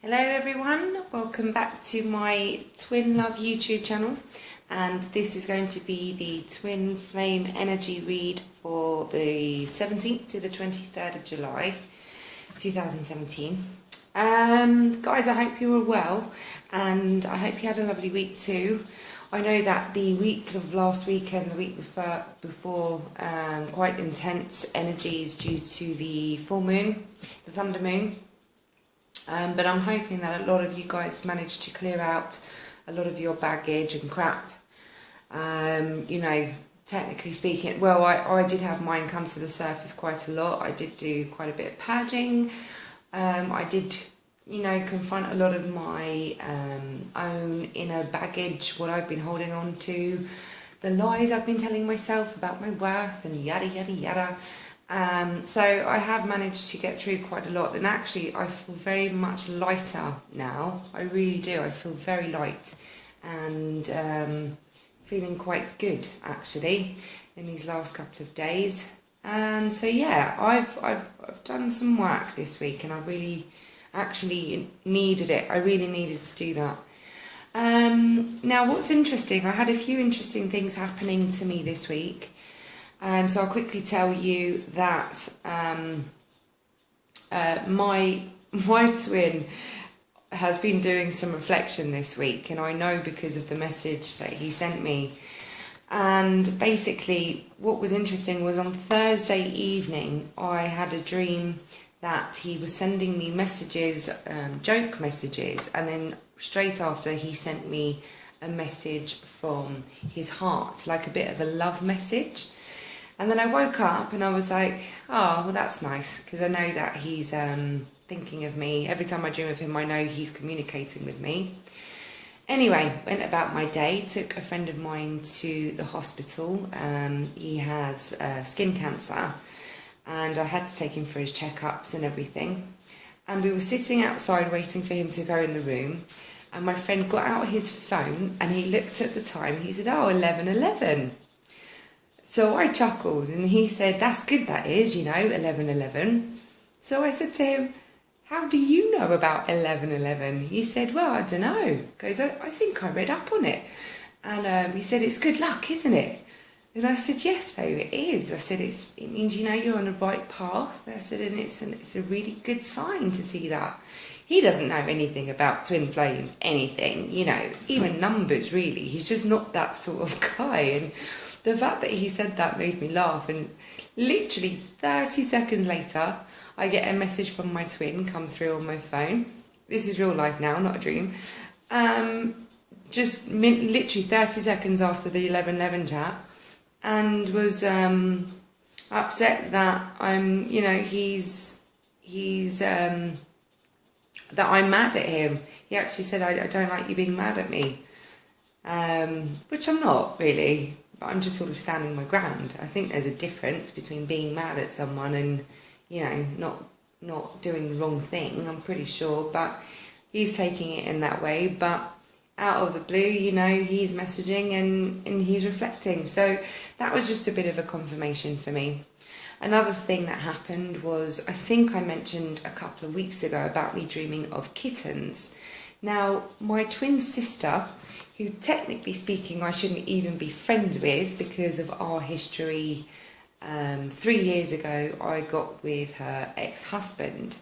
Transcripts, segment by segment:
Hello everyone, welcome back to my Twin Love YouTube channel, and this is going to be the Twin Flame energy read for the 17th to the 23rd of July 2017. Guys, I hope you were well and I hope you had a lovely week too. I know that the week of last week and the week before quite intense energies due to the full moon, the thunder moon. But I'm hoping that a lot of you guys managed to clear out a lot of your baggage and crap. You know, technically speaking, well, I did have mine come to the surface quite a lot. I did do quite a bit of purging. I did, you know, confront a lot of my own inner baggage, what I've been holding on to, the lies I've been telling myself about my worth and yada, yada, yada. So I have managed to get through quite a lot, and actually I feel very much lighter now. I really do. I feel very light and feeling quite good actually in these last couple of days. And so yeah, I've done some work this week, and I really actually needed it. I really needed to do that. Now what's interesting, I had a few interesting things happening to me this week. So I'll quickly tell you that my twin has been doing some reflection this week, and I know because of the message that he sent me. And basically what was interesting was on Thursday evening I had a dream that he was sending me messages, joke messages, and then straight after he sent me a message from his heart, like a bit of a love message. And then I woke up and I was like, oh, well, that's nice, because I know that he's thinking of me. Every time I dream of him, I know he's communicating with me. Anyway, went about my day, took a friend of mine to the hospital. He has skin cancer, and I had to take him for his checkups and everything. And we were sitting outside waiting for him to go in the room. And my friend got out his phone and he looked at the time. He said, oh, 11:11. So I chuckled and he said, that's good, that is, you know, 11:11. So I said to him, how do you know about 11:11? He said, well, I don't know. He goes, I think I read up on it. And he said, it's good luck, isn't it? And I said, yes, babe, it is. I said, it means, you know, you're on the right path. I said, and it's a really good sign to see that. He doesn't know anything about twin flame, anything, you know, even numbers, really. He's just not that sort of guy. And the fact that he said that made me laugh, and literally 30 seconds later, I get a message from my twin come through on my phone. This is real life now, not a dream. Literally 30 seconds after the 11:11 chat, and was upset that I'm, you know, that I'm mad at him. He actually said, I don't like you being mad at me, which I'm not really. I'm just sort of standing my ground. I think there's a difference between being mad at someone and, you know, not doing the wrong thing, I'm pretty sure, but he's taking it in that way. But out of the blue, you know, he's messaging and he's reflecting. So that was just a bit of a confirmation for me. Another thing that happened was, I think I mentioned a couple of weeks ago about me dreaming of kittens. Now, my twin sister, who technically speaking I shouldn't even be friends with because of our history. 3 years ago I got with her ex-husband.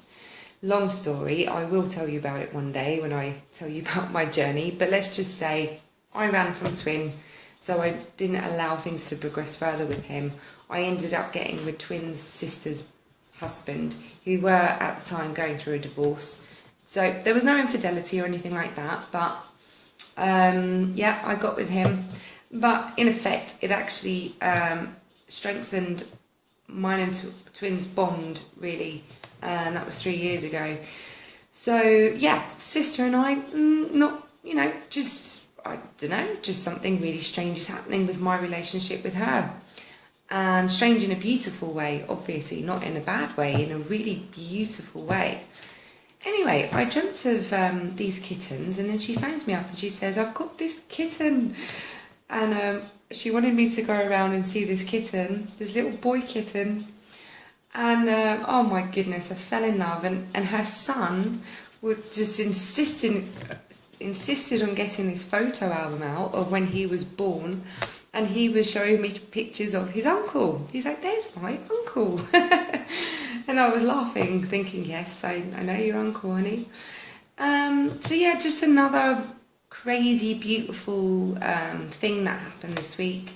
Long story, I will tell you about it one day when I tell you about my journey, but let's just say I ran from twin, so I didn't allow things to progress further with him. I ended up getting with twin's sister's husband, who were at the time going through a divorce. So there was no infidelity or anything like that, but yeah, I got with him. But in effect, it actually strengthened mine and twins' bond, really, and that was 3 years ago. So yeah, sister and I, not, you know, just, I don't know, just something really strange is happening with my relationship with her. And strange in a beautiful way, obviously, not in a bad way, in a really beautiful way. Anyway, I dreamt of these kittens, and then she phones me up and she says, I've got this kitten. And she wanted me to go around and see this kitten, this little boy kitten. And oh my goodness, I fell in love. And her son just insisted on getting this photo album out of when he was born, and he was showing me pictures of his uncle. He's like, there's my uncle. And I was laughing, thinking, yes, I know your uncle, honey. So yeah, just another crazy, beautiful thing that happened this week.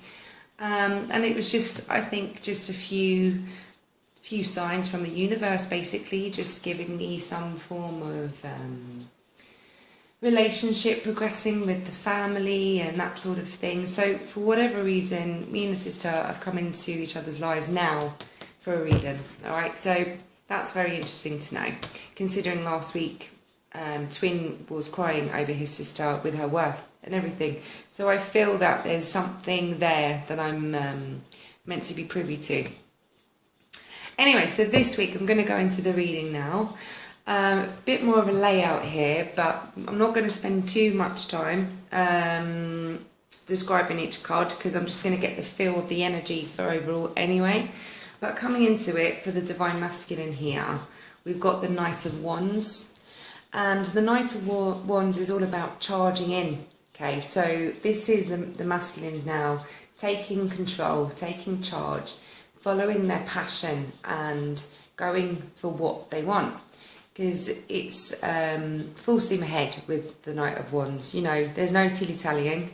And it was just, I think, just a few signs from the universe, basically, just giving me some form of relationship progressing with the family and that sort of thing. So for whatever reason, me and the sister have come into each other's lives now for a reason. All right, so that's very interesting to know, considering last week Twin was crying over his sister with her worth and everything. So I feel that there's something there that I'm meant to be privy to. Anyway, so this week I'm going to go into the reading now. A bit more of a layout here, but I'm not going to spend too much time describing each card, because I'm just going to get the feel of the energy for overall anyway. But coming into it, for the Divine Masculine here, we've got the Knight of Wands. And the Knight of Wands is all about charging in. Okay, so this is the masculine now, taking control, taking charge, following their passion and going for what they want. Because it's full steam ahead with the Knight of Wands. You know, there's no tilly-tallying.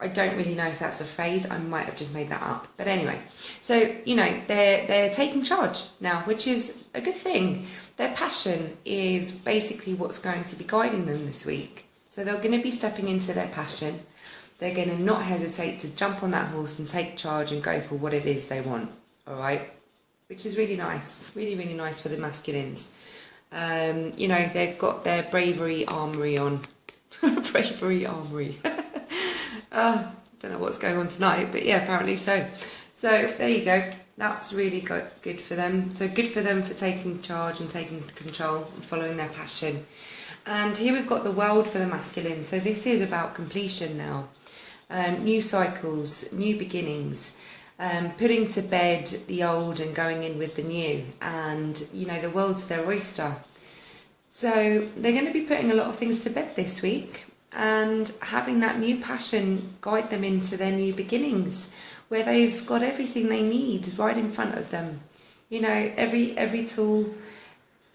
I don't really know if that's a phrase. I might have just made that up. But anyway, so, you know, they're taking charge now, which is a good thing. Their passion is basically what's going to be guiding them this week. So they're going to be stepping into their passion. They're going to not hesitate to jump on that horse and take charge and go for what it is they want. All right? Which is really nice. Really, really nice for the masculines. You know, they've got their bravery armoury on. Bravery armoury. Don't know what's going on tonight, but yeah, apparently so. So there you go. That's really good for them. So good for them for taking charge and taking control and following their passion. And here we've got the World for the masculine. So this is about completion now. New cycles, new beginnings. Putting to bed the old and going in with the new, and you know, the world's their oyster. So they're going to be putting a lot of things to bed this week and having that new passion guide them into their new beginnings, where they've got everything they need right in front of them. You know, every tool,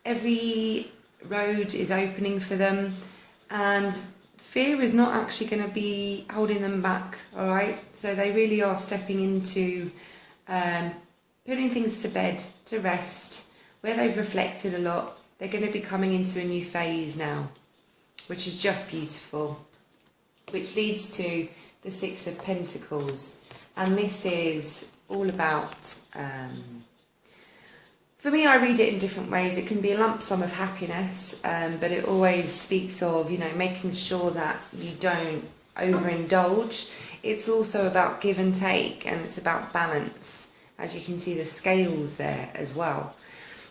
every road is opening for them, and fear is not actually going to be holding them back, all right? So they really are stepping into putting things to bed, to rest, where they've reflected a lot. They're going to be coming into a new phase now, which is just beautiful, which leads to the Six of Pentacles. And this is all about... for me, I read it in different ways. It can be a lump sum of happiness, but it always speaks of, you know, making sure that you don't overindulge. It's also about give and take, and it's about balance. As you can see, the scales there as well.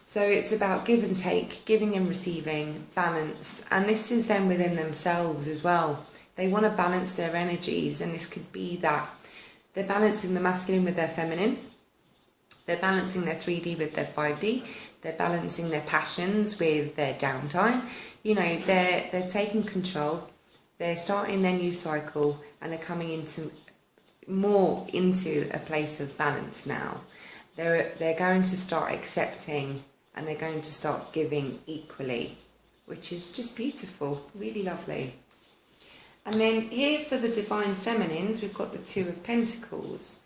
So it's about give and take, giving and receiving, balance. And this is them within themselves as well. They want to balance their energies, and this could be that they're balancing the masculine with their feminine. They're balancing their 3D with their 5D. They're balancing their passions with their downtime. You know, they're taking control. They're starting their new cycle, and they're coming into a place of balance now. They're going to start accepting, and they're going to start giving equally, which is just beautiful, really lovely. And then here for the Divine Feminines, we've got the Two of Pentacles.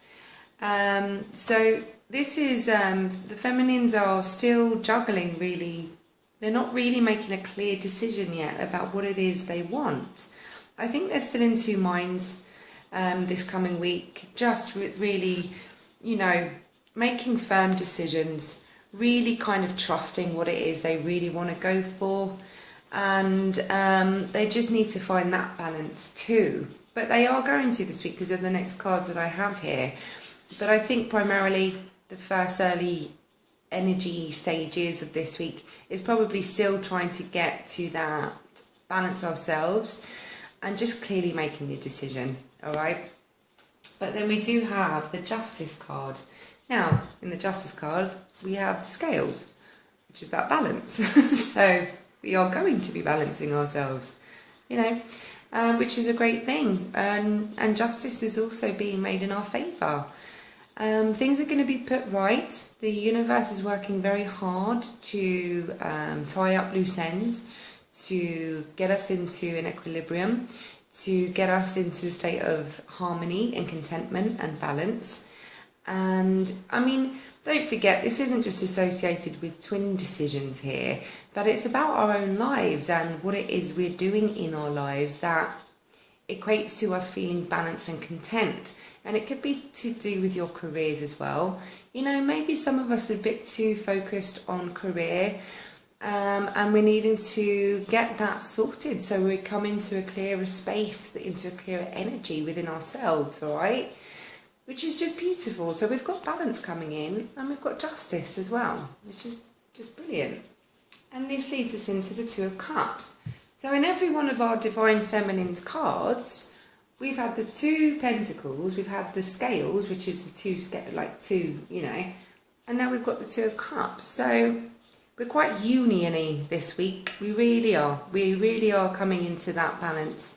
So this is, the feminines are still juggling, really. They're not really making a clear decision yet about what it is they want. I think they're still in two minds this coming week, just with really, you know, making firm decisions, really kind of trusting what it is they really want to go for. And they just need to find that balance too. But they are going to this week because of the next cards that I have here. But I think primarily the first early energy stages of this week is probably still trying to get to that balance ourselves and just clearly making a decision, all right? But then we do have the Justice card. Now, in the Justice card, we have the Scales, which is about balance. So we are going to be balancing ourselves, you know, which is a great thing. And justice is also being made in our favour. Things are going to be put right. The universe is working very hard to tie up loose ends, to get us into an equilibrium, to get us into a state of harmony and contentment and balance. And I mean, don't forget, this isn't just associated with twin decisions here, but it's about our own lives and what it is we're doing in our lives that equates to us feeling balanced and content. And it could be to do with your careers as well. You know, maybe some of us are a bit too focused on career, and we're needing to get that sorted so we come into a clearer space, into a clearer energy within ourselves, all right? Which is just beautiful. So we've got balance coming in, and we've got justice as well, which is just brilliant. And this leads us into the Two of Cups. So in every one of our Divine Feminine's cards, we've had the Two Pentacles, we've had the Scales, which is the two, you know, and now we've got the Two of Cups. So we're quite union-y this week. We really are. We really are coming into that balance.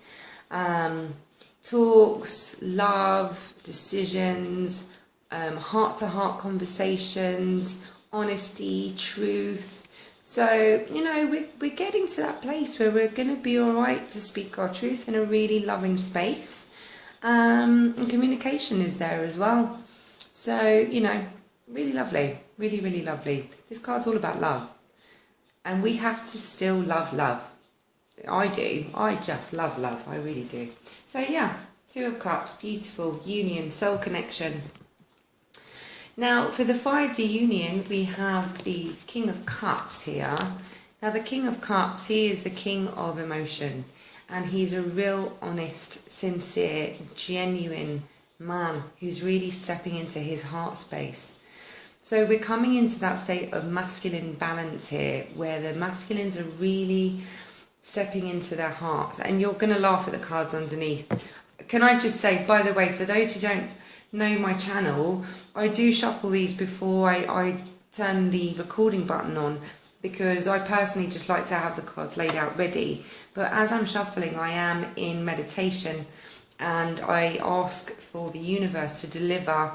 Talks, love, decisions, heart-to-heart conversations, honesty, truth. So, you know, we're getting to that place where we're going to be all right to speak our truth in a really loving space. And communication is there as well. So, you know, really lovely. Really, really lovely. This card's all about love. And we have to still love love. I do. I just love love. I really do. So, yeah, Two of Cups, beautiful, union, soul connection. Now, for the 5D union, we have the King of Cups here. Now, the King of Cups, he is the king of emotion. And he's a real, honest, sincere, genuine man who's really stepping into his heart space. So we're coming into that state of masculine balance here, where the masculines are really stepping into their hearts. And you're going to laugh at the cards underneath. Can I just say, by the way, for those who don't know my channel, I do shuffle these before I turn the recording button on, because I personally just like to have the cards laid out ready. But as I'm shuffling, I am in meditation, and I ask for the universe to deliver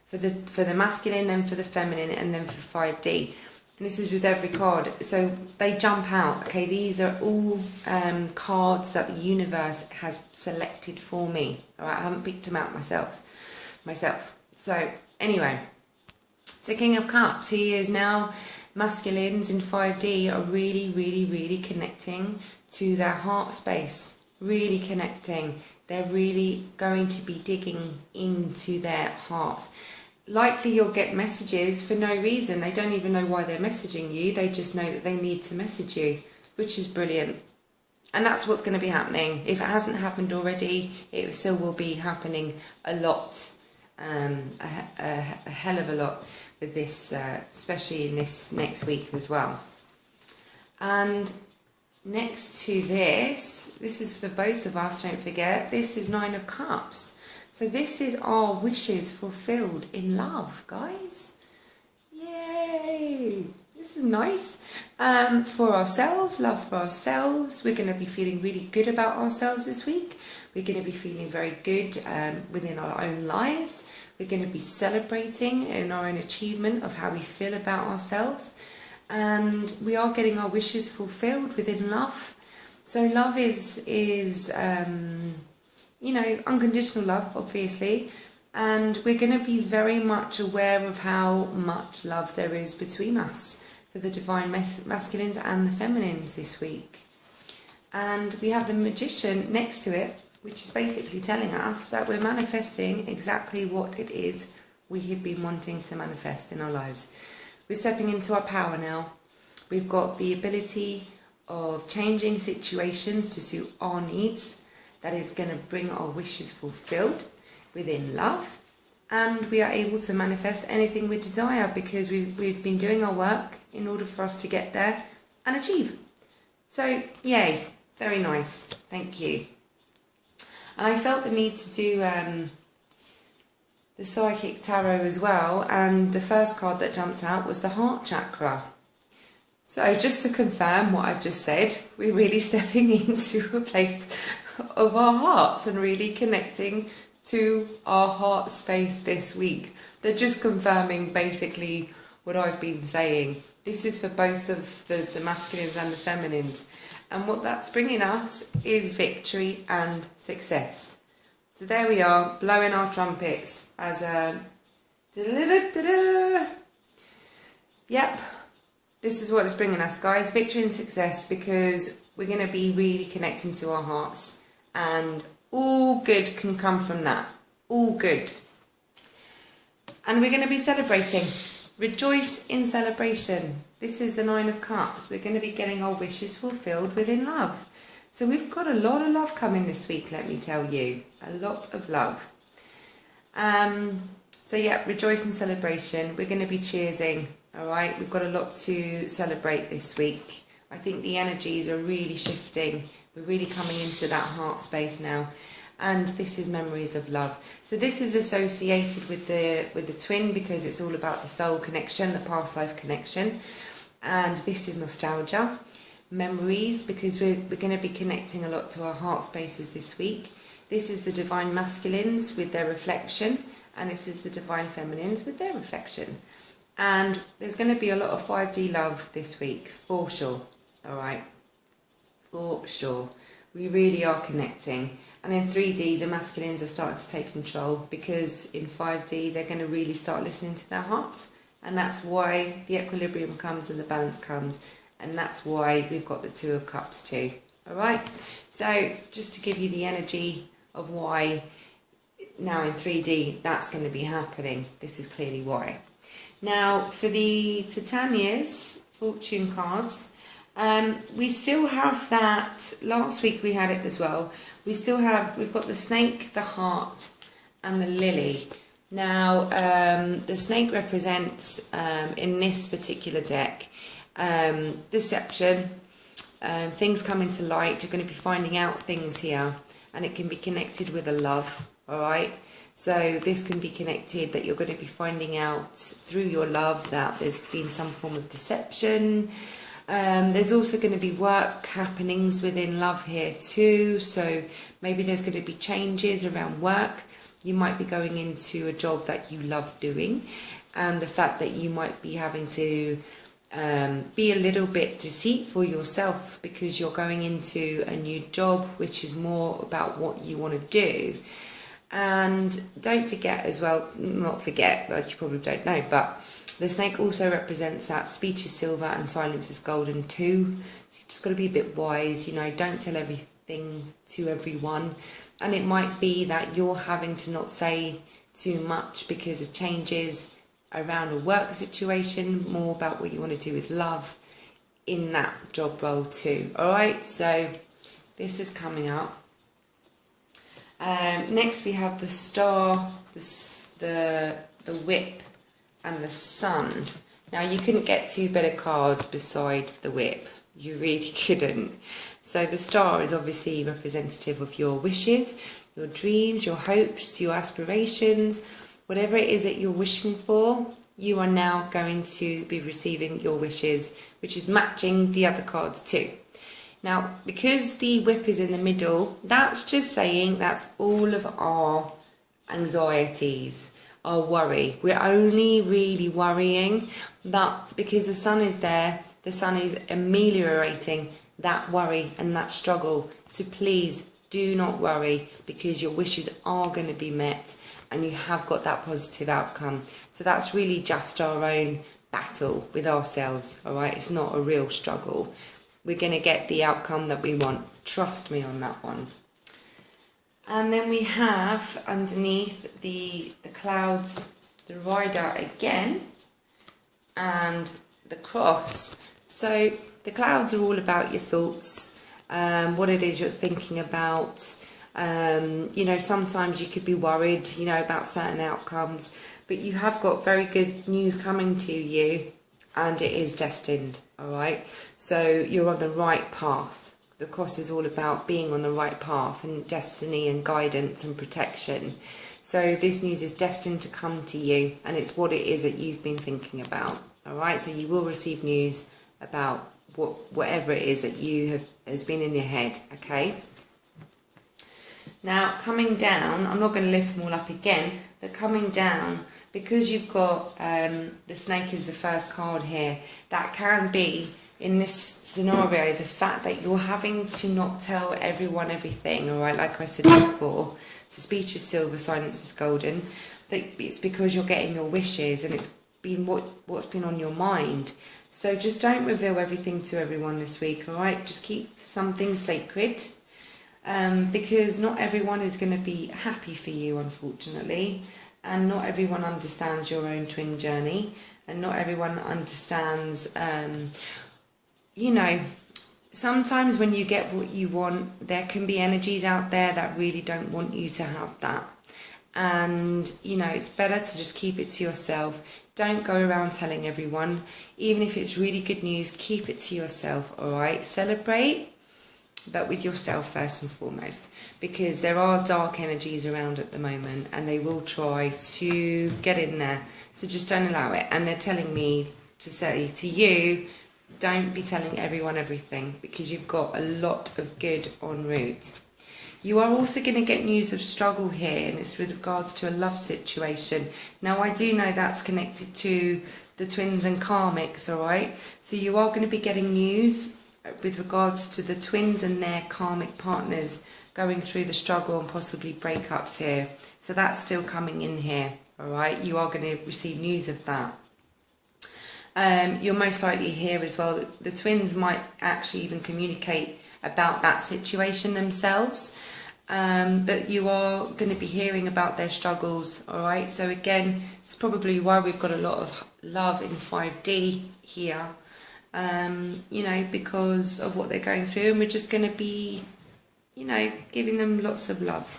for the masculine, then for the feminine, and then for 5D. And this is with every card. So they jump out. Okay, these are all cards that the universe has selected for me. All right, I haven't picked them out myself. So anyway, so King of Cups, he is now, masculines in 5D are really, really, really connecting to their heart space. Really connecting. They're really going to be digging into their hearts. Likely you'll get messages for no reason. They don't even know why they're messaging you. They just know that they need to message you, which is brilliant. And that's what's going to be happening. If it hasn't happened already, it still will be happening a lot, a hell of a lot with this, especially in this next week as well. And next to this is for both of us, don't forget, this is 9 of Cups. So this is our wishes fulfilled in love, guys. Yay! This is nice. For ourselves, love for ourselves. We're going to be feeling really good about ourselves this week. We're going to be feeling very good within our own lives. We're going to be celebrating in our own achievement of how we feel about ourselves. And we are getting our wishes fulfilled within love. So love is you know, unconditional love, obviously, and we're going to be very much aware of how much love there is between us for the divine masculines and the feminines this week. And we have the Magician next to it, which is basically telling us that we're manifesting exactly what it is we have been wanting to manifest in our lives. We're stepping into our power now. We've got the ability of changing situations to suit our needs. That is going to bring our wishes fulfilled within love. And we are able to manifest anything we desire because we've been doing our work in order for us to get there and achieve. So, yay. Very nice. Thank you. And I felt the need to do the Psychic Tarot as well. And the first card that jumped out was the Heart Chakra. So just to confirm what I've just said, we're really stepping into a place of our hearts and really connecting to our heart space this week. They're just confirming basically what I've been saying. This is for both of the masculines and the feminines. And what that's bringing us is victory and success. So there we are, blowing our trumpets as a da-da-da-da-da. Yep, this is what it's bringing us, guys. Victory and success, because we're going to be really connecting to our hearts. And all good can come from that. All good. And we're going to be celebrating. Rejoice in celebration. This is the 9 of Cups. We're going to be getting our wishes fulfilled within love. So we've got a lot of love coming this week, let me tell you. A lot of love. So yeah, rejoice in celebration. We're going to be cheersing. Alright, we've got a lot to celebrate this week. I think the energies are really shifting. We're really coming into that heart space now. And this is memories of love. So this is associated with the twin, because it's all about the soul connection, the past life connection. And this is nostalgia. Memories, because we're going to be connecting a lot to our heart spaces this week. This is the divine masculines with their reflection. And this is the divine feminines with their reflection. And there's going to be a lot of 5D love this week, for sure. Alright, for sure. We really are connecting. And in 3D, the masculines are starting to take control, because in 5D, they're going to really start listening to their hearts. And that's why the equilibrium comes and the balance comes. And that's why we've got the 2 of Cups too. Alright, so just to give you the energy of why now in 3D that's going to be happening. This is clearly why. Now, for the Titania's fortune cards, we still have that. Last week we had it as well. We've got the snake, the heart, and the lily. Now, the snake represents, in this particular deck, deception, things coming to light. You're going to be finding out things here, and it can be connected with a love, all right? So this can be connected that you're going to be finding out through your love that there's been some form of deception. There's also going to be work happenings within love here too. So maybe there's going to be changes around work. You might be going into a job that you love doing. And the fact that you might be having to be a little bit deceitful yourself, because you're going into a new job which is more about what you want to do. And don't forget as well, not forget, but you probably don't know, but the snake also represents that speech is silver and silence is golden too. So you just got to be a bit wise, you know, don't tell everything to everyone. And it might be that you're having to not say too much because of changes around a work situation, more about what you want to do with love in that job role too. Alright, so this is coming up. Next we have the star, the whip, and the sun. Now you couldn't get 2 better cards beside the whip. You really couldn't. So the star is obviously representative of your wishes, your dreams, your hopes, your aspirations. Whatever it is that you're wishing for, you are now going to be receiving your wishes, which is matching the other cards too. Now, because the whip is in the middle, that's just saying that's all of our anxieties, our worry. We're only really worrying, but because the sun is there, the sun is ameliorating that worry and that struggle. So please do not worry, because your wishes are going to be met and you have got that positive outcome. So that's really just our own battle with ourselves, all right? It's not a real struggle. We're going to get the outcome that we want. Trust me on that one. And then we have underneath the clouds, the rider again, and the cross. So the clouds are all about your thoughts, what it is you're thinking about. You know, sometimes you could be worried, you know, about certain outcomes, but you have got very good news coming to you, and it is destined, all right? So you're on the right path. The cross is all about being on the right path and destiny and guidance and protection. So this news is destined to come to you, and it's what it is that you've been thinking about, all right? So you will receive news about whatever it is that has been in your head, okay? Now, coming down, I'm not going to lift them all up again, but coming down, because you've got the snake is the first card here, that can be, in this scenario, the fact that you're having to not tell everyone everything, all right? Like I said before, so speech is silver, silence is golden, but it's because you're getting your wishes, and it's been what's been on your mind. So just don't reveal everything to everyone this week, all right? Just keep some things sacred. Because not everyone is going to be happy for you, unfortunately, and not everyone understands your own twin journey, and not everyone understands, you know, sometimes when you get what you want, there can be energies out there that really don't want you to have that. And, you know, it's better to just keep it to yourself. Don't go around telling everyone. Even if it's really good news, keep it to yourself, all right? Celebrate, but with yourself first and foremost, because there are dark energies around at the moment, and they will try to get in there. So just don't allow it. And they're telling me to say to you, don't be telling everyone everything, because you've got a lot of good en route. You are also going to get news of struggle here, and it's with regards to a love situation. Now, I do know that's connected to the twins and karmics, all right? So you are going to be getting news with regards to the twins and their karmic partners going through the struggle and possibly breakups here. So that's still coming in here, all right? You are going to receive news of that. You'll most likely hear as well that the twins might actually even communicate about that situation themselves. But you are going to be hearing about their struggles, all right? So again, it's probably why we've got a lot of love in 5D here. You know, because of what they're going through, and we're just going to be, you know, giving them lots of love.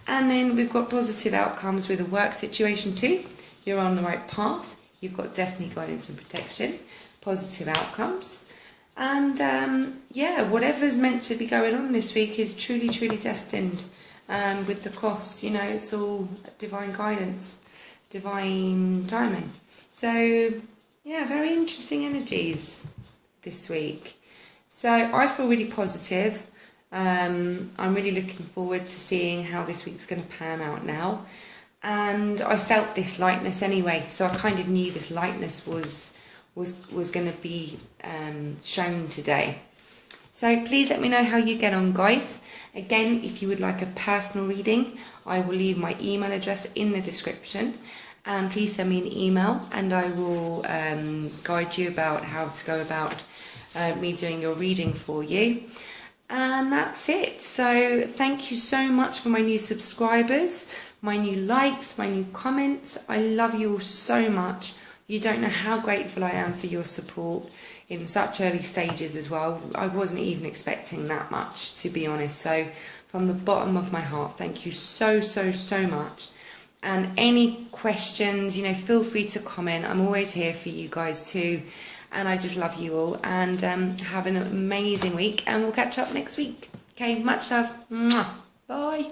And then we've got positive outcomes with a work situation too. You're on the right path. You've got destiny, guidance and protection, positive outcomes. And yeah, whatever's meant to be going on this week is truly, truly destined. With the cross, you know, it's all divine guidance, divine timing. So yeah, very interesting energies this week. So I feel really positive. I'm really looking forward to seeing how this week's going to pan out now. And I felt this lightness anyway, so I kind of knew this lightness was going to be shown today. So please let me know how you get on, guys. Again, if you would like a personal reading, I will leave my email address in the description. And please send me an email, and I will guide you about how to go about me doing your reading for you. And that's it. So thank you so much for my new subscribers, my new likes, my new comments. I love you all so much. You don't know how grateful I am for your support in such early stages as well. I wasn't even expecting that much, to be honest. So from the bottom of my heart, thank you so, so, so much. And any questions, you know, feel free to comment. I'm always here for you guys too. And I just love you all. And have an amazing week. And we'll catch up next week. Okay, much love. Mwah. Bye.